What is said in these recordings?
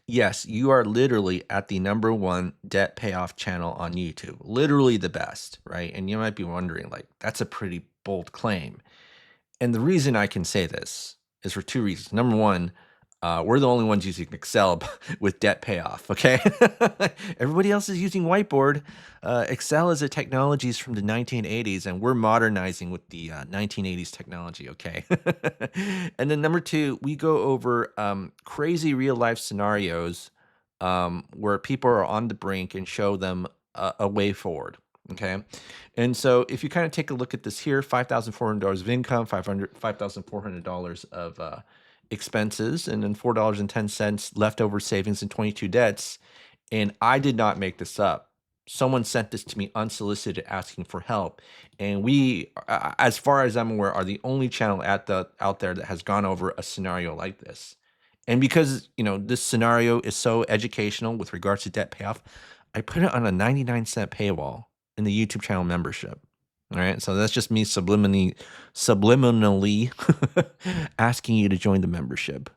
Yes, you are literally at the number one debt payoff channel on YouTube. Literally the best, right? And you might be wondering, like, that's a pretty bold claim. And the reason I can say this is for two reasons. Number one, we're the only ones using Excel with debt payoff. Okay, everybody else is using whiteboard. Excel is a technologies from the 1980s, and we're modernizing with the 1980s technology. Okay, and then number two, we go over crazy real life scenarios where people are on the brink and show them a way forward. Okay. And so if you kind of take a look at this here, $5,400 of income, $5,400 of expenses, and then $4.10 leftover savings and 22 debts. And I did not make this up. Someone sent this to me unsolicited asking for help. And we, as far as I'm aware, are the only channel out there that has gone over a scenario like this. And because, this scenario is so educational with regards to debt payoff, I put it on a 99-cent paywall in the YouTube channel membership. All right. So that's just me subliminally asking you to join the membership.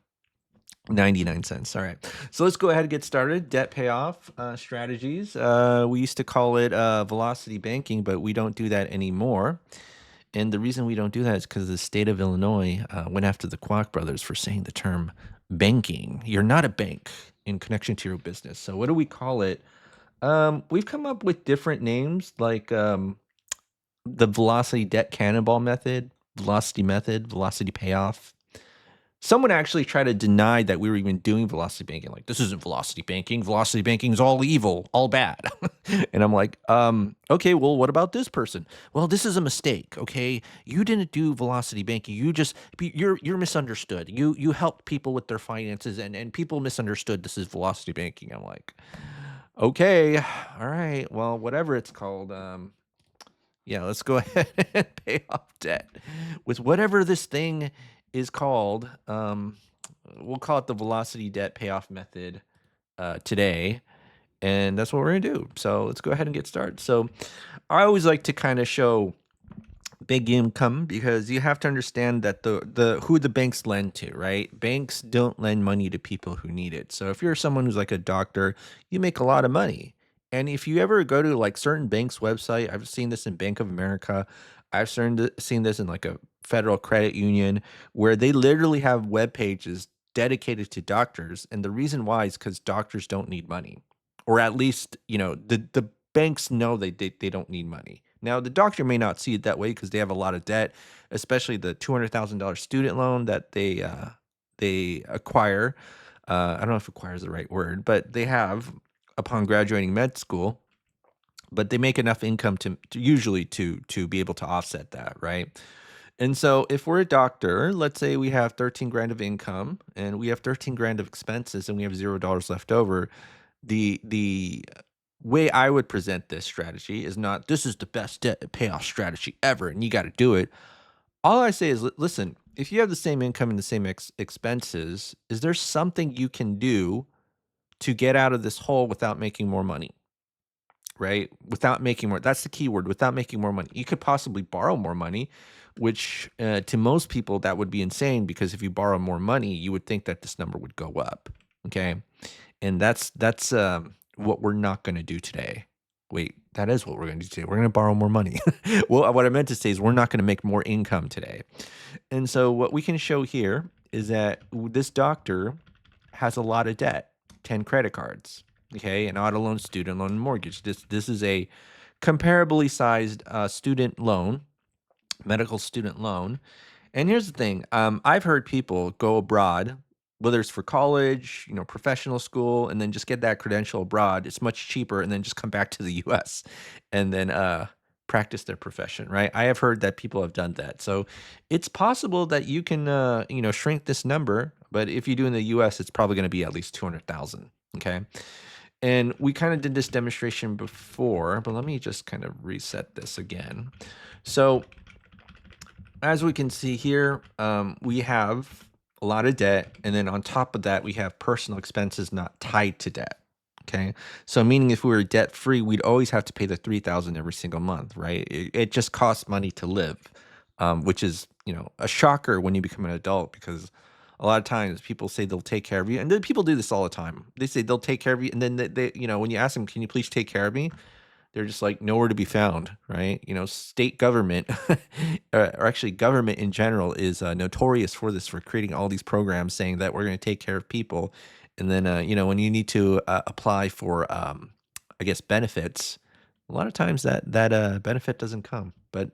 99 cents. All right. So let's go ahead and get started. Debt payoff strategies. We used to call it velocity banking, but we don't do that anymore. And the reason we don't do that is because the state of Illinois went after the Kwok brothers for saying the term banking. You're not a bank in connection to your business. So what do we call it? We've come up with different names like the velocity debt cannonball method, velocity payoff. Someone actually tried to deny that we were even doing velocity banking. Like, this isn't velocity banking. Velocity banking is all evil, all bad. And I'm like, okay, well, what about this person? Well, this is a mistake. Okay, you didn't do velocity banking. You're misunderstood. You helped people with their finances, and people misunderstood this is velocity banking. I'm like, okay, all right, well, whatever it's called. Yeah, let's go ahead and pay off debt with whatever this thing is called. We'll call it the velocity debt payoff method today. And that's what we're going to do. So let's go ahead and get started. So I always like to kind of show big income because you have to understand that the who the banks lend to, right? Banks don't lend money to people who need it. So if you're someone who's like a doctor, you make a lot of money. And if you ever go to like certain banks' website, I've seen this in Bank of America, seen this in like a federal credit union where they literally have web pages dedicated to doctors. And the reason why is because doctors don't need money. Or at least, the banks know they don't need money. Now, the doctor may not see it that way because they have a lot of debt, especially the $200,000 student loan that they acquire. I don't know if acquire is the right word, but they have upon graduating med school. But they make enough income to usually to be able to offset that, right? And so, if we're a doctor, let's say we have 13 grand of income and we have 13 grand of expenses, and we have $0 left over. The way I would present this strategy is not, this is the best debt payoff strategy ever and you got to do it. All I say is, listen, if you have the same income and the same expenses, is there something you can do to get out of this hole without making more money? Right? Without making more, that's the key word, without making more money. You could possibly borrow more money, which to most people, that would be insane because if you borrow more money, you would think that this number would go up. Okay. And that's what we're not going to do today. Wait, that is what we're going to do today. We're going to borrow more money. Well, what I meant to say is we're not going to make more income today. And so what we can show here is that this doctor has a lot of debt, 10 credit cards, okay, an auto loan, student loan, and mortgage. This is a comparably sized student loan, medical student loan. And here's the thing. I've heard people go abroad, whether it's for college, professional school, and then just get that credential abroad. It's much cheaper, and then just come back to the US and then practice their profession, right? I have heard that people have done that. So it's possible that you can shrink this number, but if you do in the US, it's probably going to be at least 200,000, okay? And we kind of did this demonstration before, but let me just kind of reset this again. So as we can see here, we have a lot of debt. And then on top of that, we have personal expenses not tied to debt. Okay. So meaning if we were debt free, we'd always have to pay the $3,000 every single month, right? It just costs money to live, which is, a shocker when you become an adult because a lot of times people say they'll take care of you, and then people do this all the time. They say they'll take care of you, and then when you ask them, "Can you please take care of me?" They're just like nowhere to be found, right? State government, or actually government in general, is notorious for this, for creating all these programs saying that we're going to take care of people, and then when you need to apply for, I guess, benefits, a lot of times that benefit doesn't come. But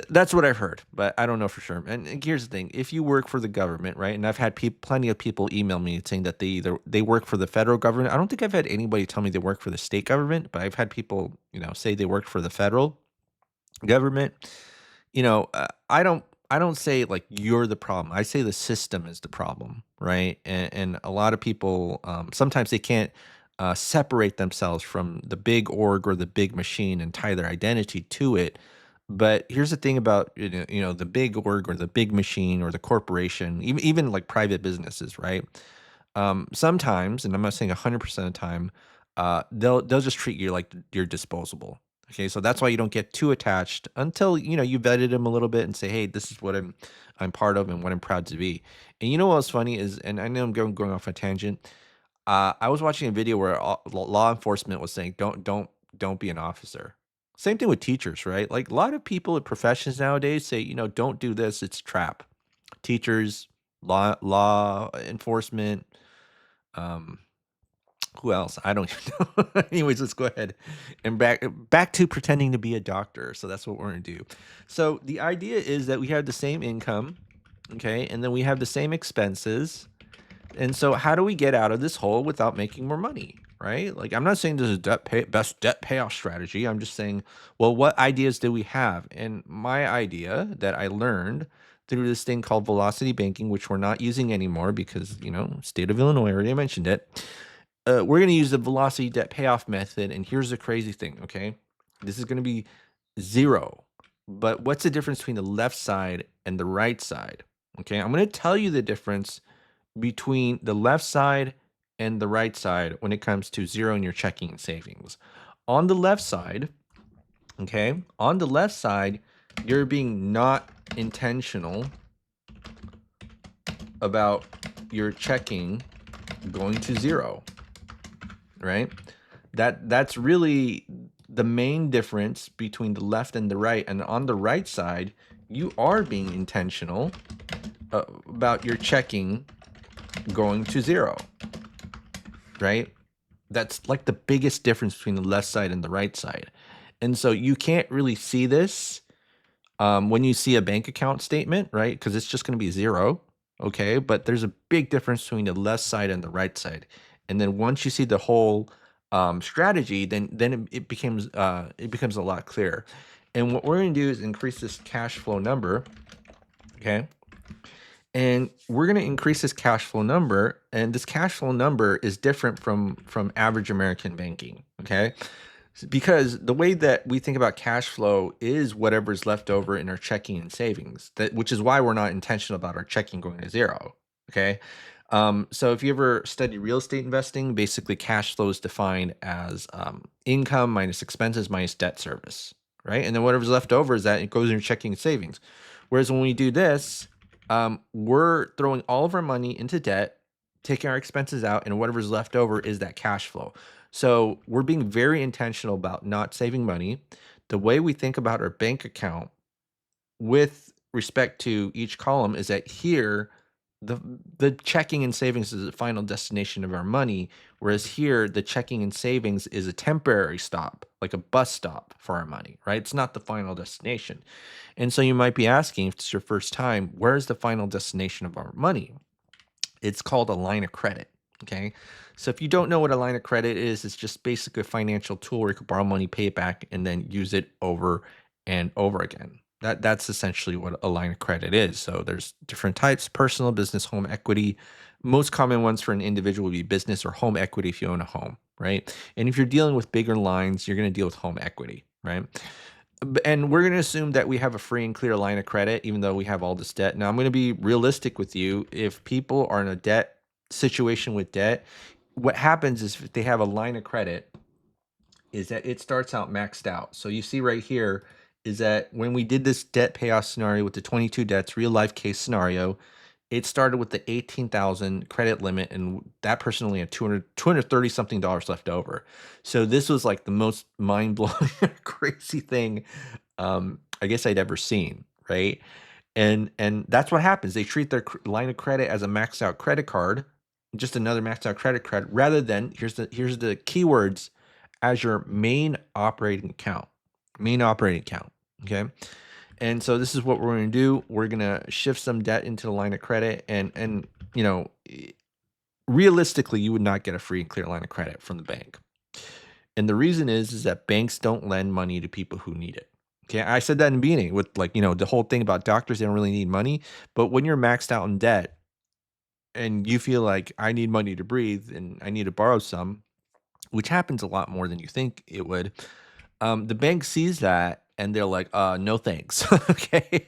that's what I've heard, but I don't know for sure. And here's the thing: if you work for the government, right? And I've had plenty of people email me saying that they work for the federal government. I don't think I've had anybody tell me they work for the state government, but I've had people, say they work for the federal government. I don't say like you're the problem. I say the system is the problem, right? And a lot of people, sometimes they can't separate themselves from the big org or the big machine and tie their identity to it. But here's the thing about the big org or the big machine or the corporation, even like private businesses, right? Sometimes, and I'm not saying 100% of the time, they'll just treat you like you're disposable. Okay, so that's why you don't get too attached until you vetted them a little bit and say, hey, this is what I'm part of and what I'm proud to be. And you know what's funny is, and I know I'm going off a tangent. I was watching a video where law enforcement was saying, don't be an officer. Same thing with teachers, right? Like a lot of people in professions nowadays say, don't do this, it's a trap. Teachers, law enforcement, um, who else? I don't even know. Anyways, let's go ahead and back to pretending to be a doctor. So that's what we're gonna do. So the idea is that we have the same income, okay, and then we have the same expenses. And so how do we get out of this hole without making more money, right? Like I'm not saying this is best debt payoff strategy. I'm just saying, well, what ideas do we have? And my idea that I learned through this thing called velocity banking, which we're not using anymore because, state of Illinois, I already mentioned it. We're going to use the velocity debt payoff method. And here's the crazy thing, okay? This is going to be zero. But what's the difference between the left side and the right side? Okay, I'm going to tell you the difference between the left side and the right side when it comes to zero in your checking and savings. On the left side, okay, on the left side, you're being not intentional about your checking going to zero, right? That's really the main difference between the left and the right. And on the right side, you are being intentional about your checking going to zero, right? That's like the biggest difference between the left side and the right side. And so you can't really see this when you see a bank account statement, right? Because it's just going to be zero, okay? But there's a big difference between the left side and the right side. And then once you see the whole strategy, then it becomes a lot clearer. And what we're going to do is increase this cash flow number, okay? And we're going to increase this cash flow number, and this cash flow number is different from average American banking, okay? Because the way that we think about cash flow is whatever's left over in our checking and savings, which is why we're not intentional about our checking going to zero, okay? So if you ever study real estate investing, basically cash flow is defined as income minus expenses minus debt service, right? And then whatever's left over is that it goes in your checking and savings. Whereas when we do this, we're throwing all of our money into debt, taking our expenses out, and whatever's left over is that cash flow. So we're being very intentional about not saving money. The way we think about our bank account with respect to each column is that here, the checking and savings is the final destination of our money, whereas here the checking and savings is a temporary stop, like a bus stop for our money, right? It's not the final destination. And so you might be asking, if it's your first time, where's the final destination of our money? It's called a line of credit. Okay. So if you don't know what a line of credit is, it's just basically a financial tool where you can borrow money, pay it back, and then use it over and over again. That's essentially what a line of credit is. So there's different types: personal, business, home equity. Most common ones for an individual would be business or home equity if you own a home, right? And if you're dealing with bigger lines, you're going to deal with home equity, right? And we're going to assume that we have a free and clear line of credit, even though we have all this debt. Now, I'm going to be realistic with you. If people are in a debt situation with debt, what happens is if they have a line of credit, is that it starts out maxed out. So you see right here is that when we did this debt payoff scenario with the 22 debts, real life case scenario, It started with the 18,000 credit limit, and that person only had 230 something dollars left over. So this was like the most mind-blowing, crazy thing, I guess I'd ever seen, right? And that's what happens. They treat their line of credit as a maxed out credit card, just another maxed out credit card, rather than here's the keywords, as your main operating account. Main operating account. Okay. And so this is what we're going to do. We're going to shift some debt into the line of credit, and you know, realistically, you would not get a free and clear line of credit from the bank. And the reason is that banks don't lend money to people who need it. Okay, I said that in the beginning with, like, the whole thing about doctors, they don't really need money. But when you're maxed out in debt and you feel like I need money to breathe and I need to borrow some, which happens a lot more than you think it would, the bank sees that and they're like, no thanks. Okay.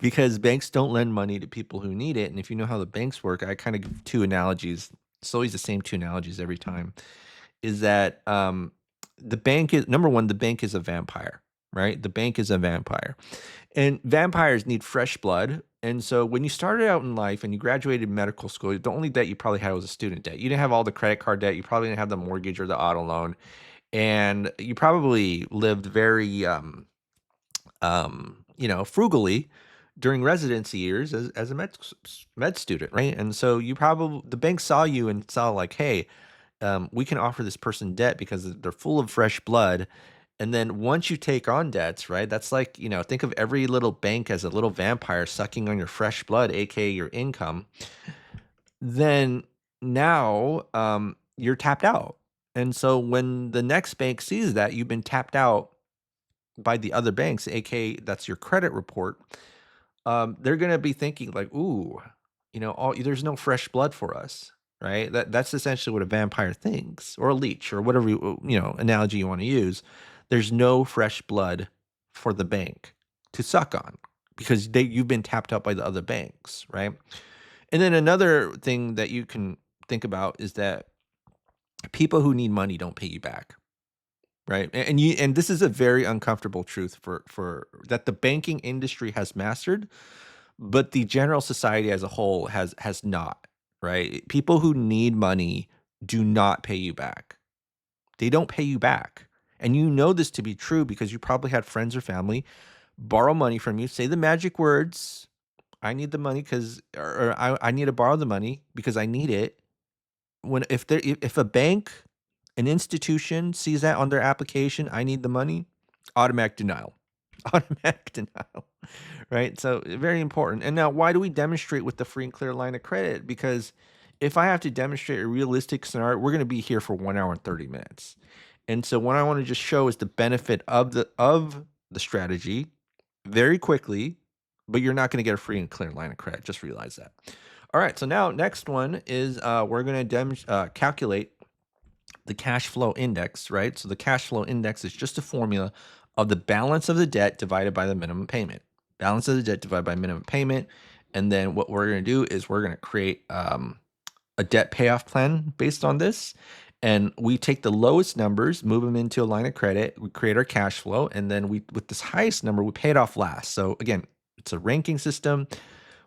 Because banks don't lend money to people who need it. And if you know how the banks work, I kind of give two analogies. It's always the same two analogies every time. Is that the bank is number one, the bank is a vampire, right? The bank is a vampire. And vampires need fresh blood. And so when you started out in life and you graduated medical school, the only debt you probably had was a student debt. You didn't have all the credit card debt. You probably didn't have the mortgage or the auto loan. And you probably lived very frugally during residency years as a med student, right? And so the bank saw you and saw like, hey, we can offer this person debt because they're full of fresh blood. And then once you take on debts, right? That's like, think of every little bank as a little vampire sucking on your fresh blood, aka your income. Then now you're tapped out. And so when the next bank sees that you've been tapped out by the other banks, aka that's your credit report, they're gonna be thinking like, "Ooh, there's no fresh blood for us," right? That's essentially what a vampire thinks, or a leech, or whatever analogy you want to use. There's no fresh blood for the bank to suck on because you've been tapped out by the other banks, right? And then another thing that you can think about is that people who need money don't pay you back. Right. And this is a very uncomfortable truth for that the banking industry has mastered, but the general society as a whole has not, right? People who need money do not pay you back. They don't pay you back. And you know this to be true because you probably had friends or family borrow money from you, say the magic words, I need the money because, or I need to borrow the money because I need it. If a bank, an institution sees that on their application, I need the money, automatic denial. Automatic denial. Right? So very important. And now why do we demonstrate with the free and clear line of credit? Because if I have to demonstrate a realistic scenario, we're going to be here for 1 hour and 30 minutes. And so what I want to just show is the benefit of the strategy very quickly, but you're not going to get a free and clear line of credit. Just realize that. All right. So now next one is we're going to calculate the cash flow index, right? So the cash flow index is just a formula of the balance of the debt divided by the minimum payment. Balance of the debt divided by minimum payment. And then what we're going to do is we're going to create a debt payoff plan based on this. And we take the lowest numbers, move them into a line of credit, we create our cash flow, and then with this highest number, we pay it off last. So again, it's a ranking system.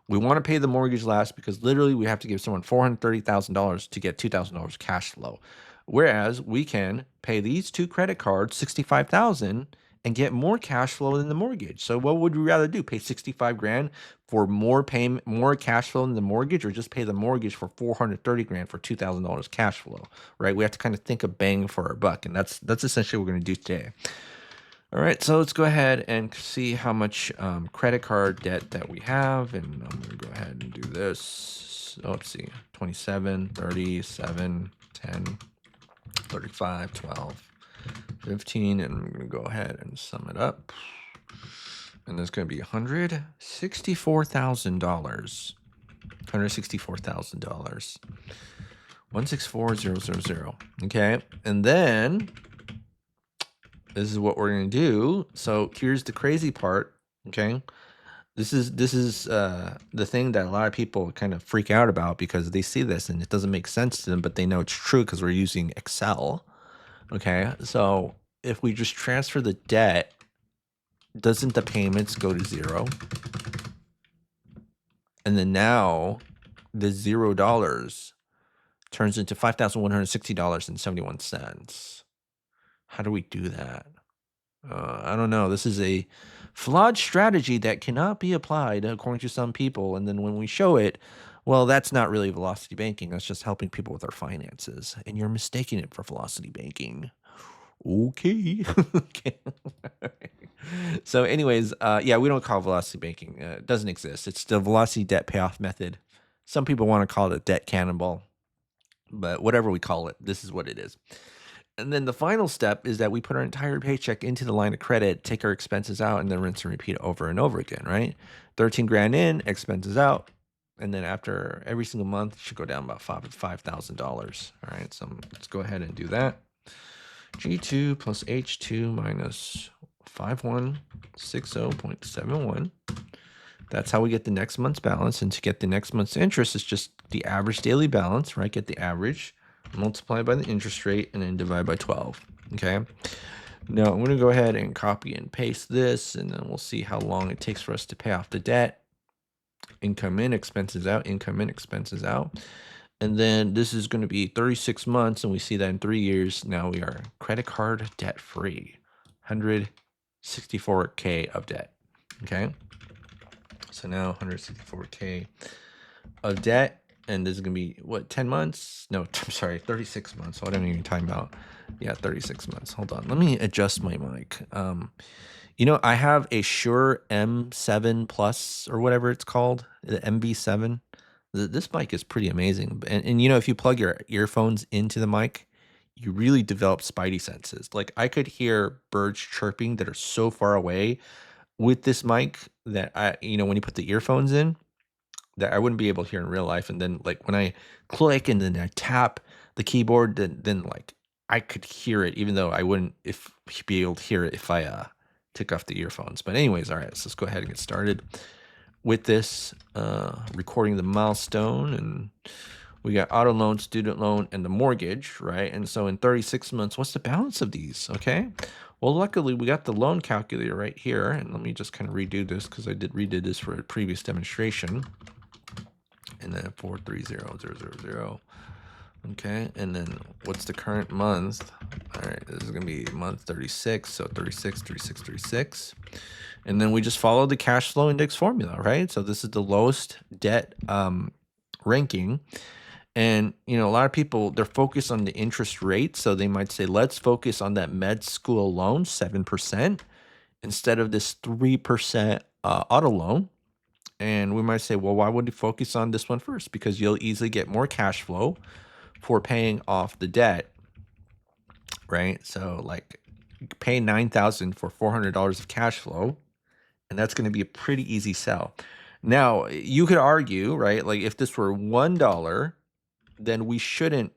We want to pay the mortgage last because literally we have to give someone $430,000 to get $2,000 cash flow. Whereas we can pay these two credit cards $65,000 and get more cash flow than the mortgage. So what would we rather do? Pay 65 grand for more payment, more cash flow than the mortgage, or just pay the mortgage for 430 grand for $2,000 cash flow, right? We have to kind of think of bang for our buck, and that's essentially what we're going to do today. All right, so let's go ahead and see how much credit card debt that we have, and I'm going to go ahead and do this. So let's see, 27, 37, 10, 35, 12, 15, and I'm going to go ahead and sum it up. And there's going to be $164,000. $164,000. 164000. Okay. And then this is what we're going to do. So here's the crazy part. Okay. This is the thing that a lot of people kind of freak out about because they see this and it doesn't make sense to them, but they know it's true because we're using Excel. Okay. So if we just transfer the debt, doesn't the payments go to zero? And then now the $0 turns into $5,160.71. How do we do that? I don't know. This is a flawed strategy that cannot be applied according to some people. And then when we show it, well, that's not really velocity banking. That's just helping people with their finances. And you're mistaking it for velocity banking. Okay. Okay. So anyways, yeah, we don't call it velocity banking. It doesn't exist. It's the velocity debt payoff method. Some people want to call it a debt cannonball, but whatever we call it, this is what it is. And then the final step is that we put our entire paycheck into the line of credit, take our expenses out, and then rinse and repeat over and over again, right? 13 grand in, expenses out. And then after every single month, it should go down about $5,000. All right, so let's go ahead and do that. G2 plus H2 minus 5160.71. That's how we get the next month's balance. And to get the next month's interest, it's just the average daily balance, right? Get the average, multiply by the interest rate, and then divide by 12. Okay. Now I'm going to go ahead and copy and paste this, and then we'll see how long it takes for us to pay off the debt. Income in, expenses out, income in, expenses out. And then this is going to be 36 months, and we see that in 3 years, now we are credit card debt free. 164K of debt. Okay. So now 164K of debt, and this is going to be what, 10 months? No, I'm sorry, 36 months. What am I even talking about? Yeah, 36 months. Hold on. Let me adjust my mic. I have a Shure M7 Plus or whatever it's called, the MV7. This mic is pretty amazing. And if you plug your earphones into the mic, you really develop spidey senses. Like I could hear birds chirping that are so far away with this mic that when you put the earphones in, that I wouldn't be able to hear in real life. And then like when I click and then I tap the keyboard, then like I could hear it, even though I wouldn't be able to hear it if I took off the earphones. But anyways, all right, so let's go ahead and get started with this, recording the milestone. And we got auto loan, student loan, and the mortgage, right? And so in 36 months, what's the balance of these? Okay. Well, luckily we got the loan calculator right here. And let me just kind of redo this because I redid this for a previous demonstration. And then 430000. Okay. And then what's the current month? All right. This is going to be month 36. So 36, 36, 36. And then we just follow the cash flow index formula, right? So this is the lowest debt ranking. And, a lot of people, they're focused on the interest rate. So they might say, let's focus on that med school loan, 7%, instead of this 3% auto loan. And we might say, well, why would you focus on this one first? Because you'll easily get more cash flow for paying off the debt, right? So like pay $9,000 for $400 of cash flow, and that's going to be a pretty easy sell. Now, you could argue, right? Like if this were $1, then we shouldn't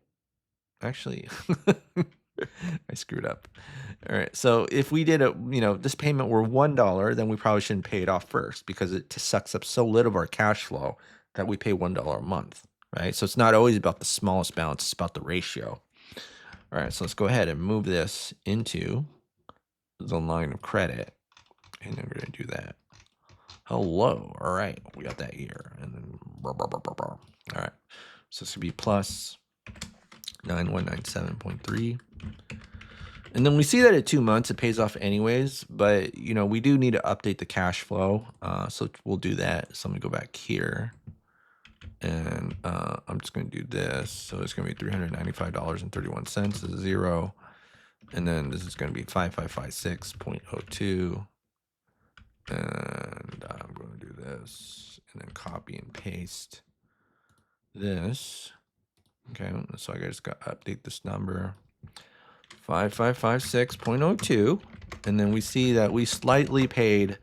actually, I screwed up. All right. So if we did this payment were $1, then we probably shouldn't pay it off first because it sucks up so little of our cash flow that we pay $1 a month, right? So it's not always about the smallest balance. It's about the ratio. All right. So let's go ahead and move this into the line of credit. And then we're going to do that. Hello. All right. We got that here. And then, all right. So this could be plus 9197.3. And then we see that at 2 months, it pays off anyways. But, we do need to update the cash flow. So we'll do that. So I'm going to go back here. And I'm just going to do this. So it's going to be $395.31. This is 0. And then this is going to be 5556.02. And I'm going to do this and then copy and paste this. Okay, so I just got to update this number, 5556.02. And then we see that we slightly paid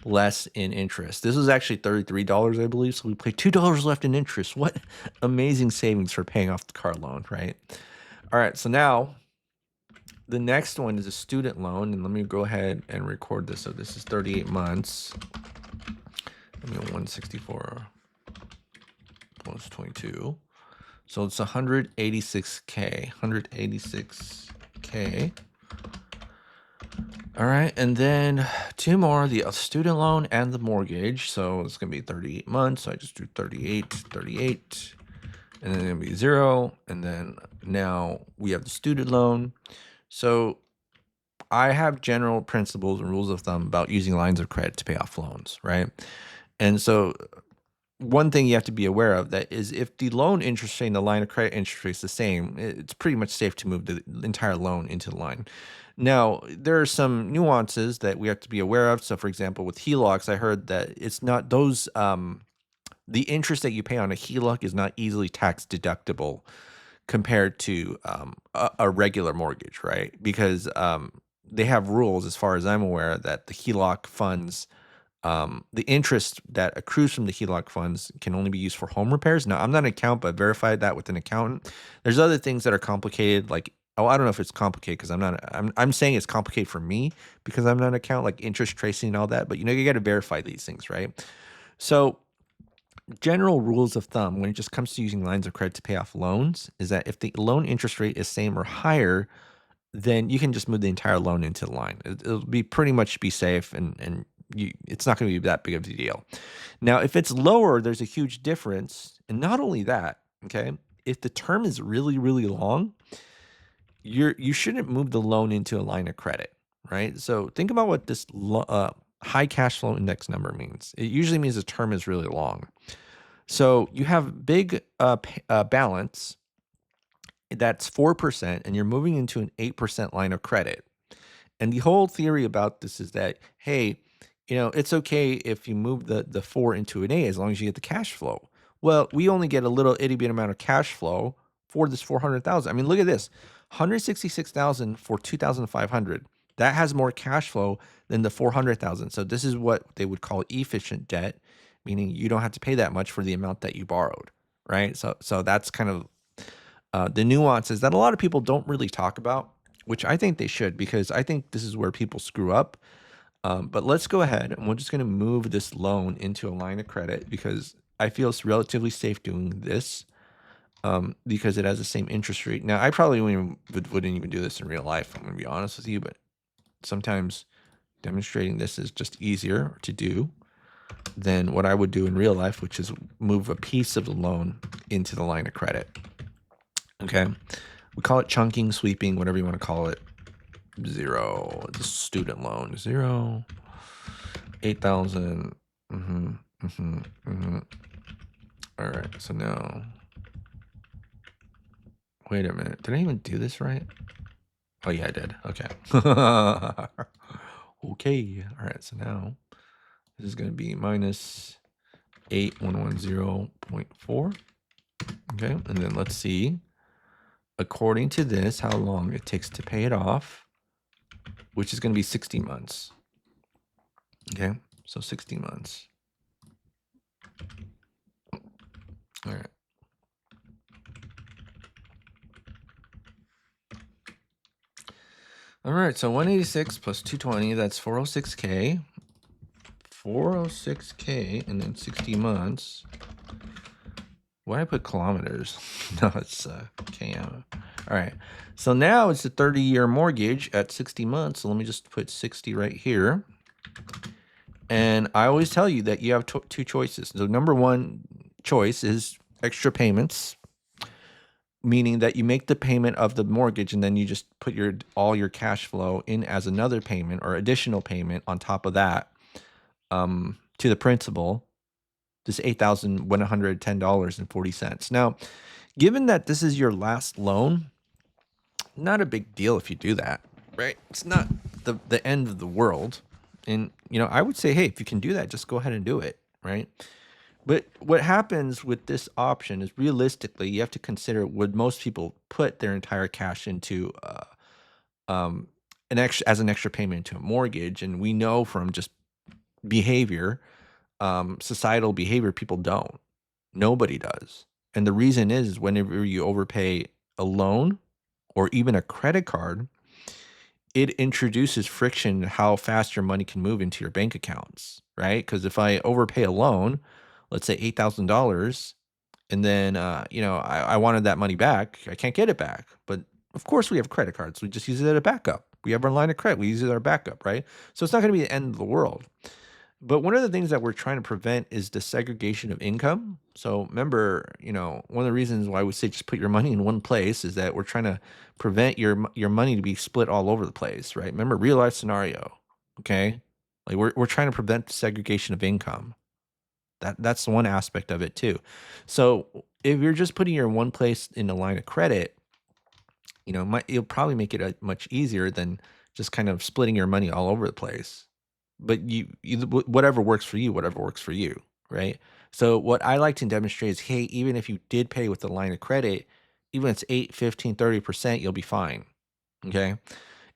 less in interest. This is actually $33, I believe. So we paid $2 left in interest. What amazing savings for paying off the car loan, right? All right, so now the next one is a student loan, and let me go ahead and record this. So this is 38 months. 164 plus 22. So it's 186K. All right, and then two more, the student loan and the mortgage. So it's gonna be 38 months. So I just do 38, 38, and then it's gonna be 0. And then now we have the student loan. So I have general principles and rules of thumb about using lines of credit to pay off loans, right? And so one thing you have to be aware of that is if the loan interest rate and the line of credit interest rate is the same, it's pretty much safe to move the entire loan into the line. Now, there are some nuances that we have to be aware of. So, for example, with HELOCs, I heard that it's not those the interest that you pay on a HELOC is not easily tax deductible compared to a regular mortgage, right? Because they have rules, as far as I'm aware, that the HELOC funds the interest that accrues from the HELOC funds can only be used for home repairs. Now, I'm not an accountant, but I verified that with an accountant. There's other things that are complicated, like I don't know if it's complicated because I'm not. I'm saying it's complicated for me because I'm not an accountant, like interest tracing and all that. But you got to verify these things, right? So, general rules of thumb when it just comes to using lines of credit to pay off loans is that if the loan interest rate is same or higher, then you can just move the entire loan into the line. It'll be pretty much be safe and it's not going to be that big of a deal. Now, if it's lower, there's a huge difference. And not only that, okay, if the term is really, really long, you shouldn't move the loan into a line of credit, right? So think about what this high cash flow index number means. It usually means the term is really long. So you have big balance that's 4%, and you're moving into an 8% line of credit. And the whole theory about this is that, hey, it's okay if you move the 4 into an 8 as long as you get the cash flow. Well, we only get a little itty bit amount of cash flow for this 400,000. I mean, look at this. 166,000 for 2,500. That has more cash flow than the 400,000. So this is what they would call efficient debt, meaning you don't have to pay that much for the amount that you borrowed, right? So that's kind of the nuances that a lot of people don't really talk about, which I think they should, because I think this is where people screw up. But let's go ahead and we're just going to move this loan into a line of credit because I feel it's relatively safe doing this because it has the same interest rate. Now, I probably wouldn't even do this in real life. I'm going to be honest with you, but sometimes demonstrating this is just easier to do than what I would do in real life, which is move a piece of the loan into the line of credit. Okay. We call it chunking, sweeping, whatever you want to call it. 0, the student loan, 0, 8,000. All right. So now, wait a minute. Did I even do this right? Oh, yeah, I did. Okay. Okay. All right. So now this is going to be minus 8110.4. Okay. And then let's see, according to this, how long it takes to pay it off, which is going to be 60 months. Okay. So 60 months. All right. All right. So 186 plus 220, that's 406K. 406K and then 60 months. Why I put kilometers? No, it's km. All right. So now it's a 30-year mortgage at 60 months. So let me just put 60 right here. And I always tell you that you have two choices. So number one choice is extra payments, meaning that you make the payment of the mortgage and then you just put all your cash flow in as another payment or additional payment on top of that to the principal, this $8,110.40. Now, given that this is your last loan, not a big deal if you do that, right? It's not the end of the world. And, I would say, hey, if you can do that, just go ahead and do it, right? But what happens with this option is realistically, you have to consider, would most people put their entire cash into an extra payment into a mortgage? And we know from just behavior, societal behavior, people don't. Nobody does. And the reason is whenever you overpay a loan or even a credit card, it introduces friction in how fast your money can move into your bank accounts, right? Because if I overpay a loan, let's say $8,000, and then I wanted that money back, I can't get it back. But of course we have credit cards. We just use it as a backup, We have our line of credit. We use it as our backup, right? So it's not going to be the end of the world. But one of the things that we're trying to prevent is the segregation of income. So remember, one of the reasons why we say just put your money in one place is that we're trying to prevent your money to be split all over the place, right? Remember, real life scenario, okay? Like we're trying to prevent the segregation of income. That's one aspect of it too. So if you're just putting your one place in a line of credit, it'll probably make it much easier than just kind of splitting your money all over the place. But whatever works for you, whatever works for you, right? So what I like to demonstrate is, hey, even if you did pay with a line of credit, even if it's 8, 15, 30%, you'll be fine. Okay.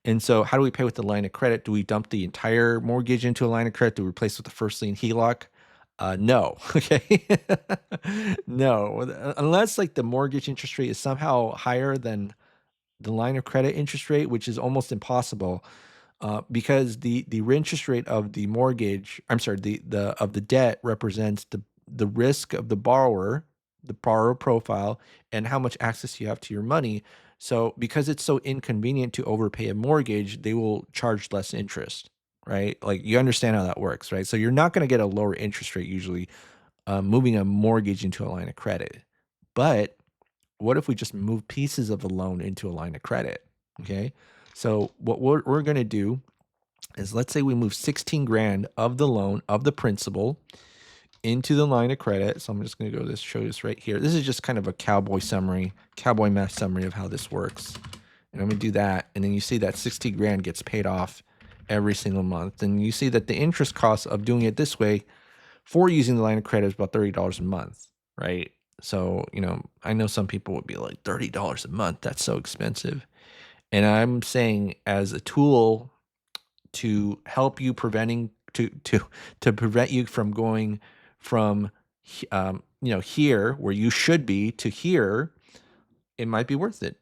And so how do we pay with the line of credit? Do we dump the entire mortgage into a line of credit? Do we replace with the first lien HELOC? No. Okay. No. Unless like the mortgage interest rate is somehow higher than the line of credit interest rate, which is almost impossible, because the interest rate of the mortgage, I'm sorry, the of the debt represents the risk of the borrower profile, and how much access you have to your money. So because it's so inconvenient to overpay a mortgage, they will charge less interest, right? Like you understand how that works, right? So you're not going to get a lower interest rate usually moving a mortgage into a line of credit. But what if we just move pieces of the loan into a line of credit? Okay. So what we're going to do is, let's say we move 16 grand of the loan of the principal into the line of credit. So I'm just going to go to this, show this right here. This is just kind of a cowboy math summary of how this works. And I'm going to do that. And then you see that 60 grand gets paid off every single month. And you see that the interest cost of doing it this way for using the line of credit is about $30 a month, right? So, I know some people would be like, $30 a month, that's so expensive. And I'm saying, as a tool to help you to prevent you from going from here where you should be to here, it might be worth it,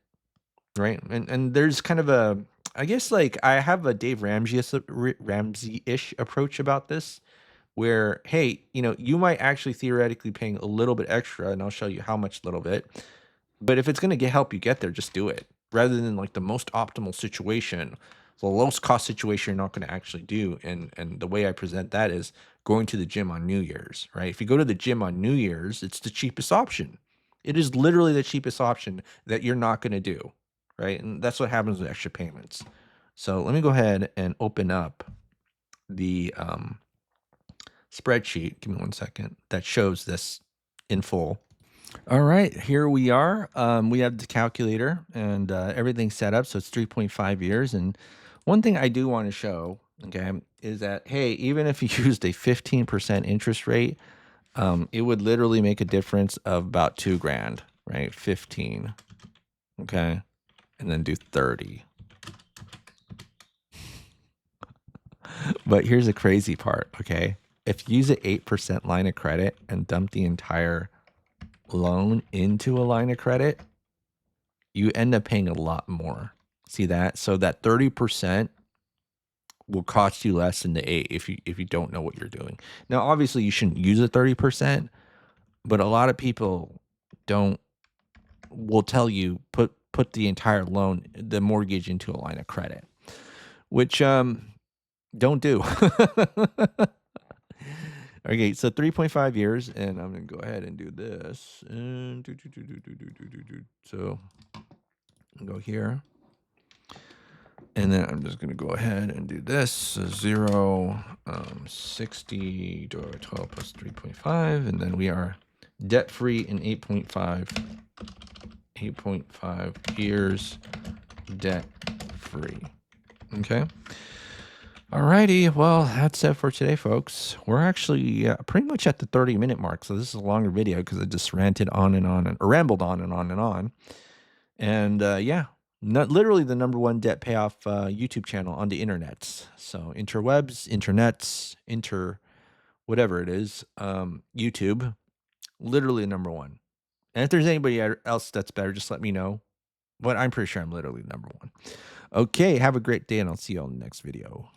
right? And there's kind of a, I guess, like, I have a Dave Ramsey-ish approach about this, where, hey, you might actually theoretically paying a little bit extra, and I'll show you how much little bit. But if it's going to help you get there, just do it, rather than like the most optimal situation, the lowest cost situation you're not going to actually do. And the way I present that is going to the gym on New Year's, right? If you go to the gym on New Year's, it's the cheapest option. It is literally the cheapest option that you're not going to do, right? And that's what happens with extra payments. So let me go ahead and open up the spreadsheet. Give me one second. That shows this in full. All right, here we are. We have the calculator and everything set up, so it's 3.5 years. And one thing I do want to show, okay, is that, hey, even if you used a 15% interest rate, it would literally make a difference of about 2 grand, right? 15, okay, and then do 30. But here's the crazy part, okay? If you use an 8% line of credit and dump the entire loan into a line of credit, you end up paying a lot more. See that? So that 30% will cost you less than the 8 if you don't know what you're doing. Now, obviously, you shouldn't use a 30%, but a lot of people will tell you put the entire loan, the mortgage, into a line of credit, which don't do. Okay, so 3.5 years, and I'm going to go ahead and do this. And so I'll go here. And then I'm just going to go ahead and do this. So 0, 60 divided by 12 plus 3.5. And then we are debt-free in 8.5 years, debt-free. Okay. Alrighty, well, that's it for today, folks. We're actually pretty much at the 30-minute mark, so this is a longer video because I just ranted on and on, or rambled on and on and on. And yeah, literally the #1 debt payoff YouTube channel on the internets. So interwebs, internets, whatever it is, YouTube, literally #1. And if there's anybody else that's better, just let me know. But I'm pretty sure I'm literally #1. Okay, have a great day, and I'll see you all in the next video.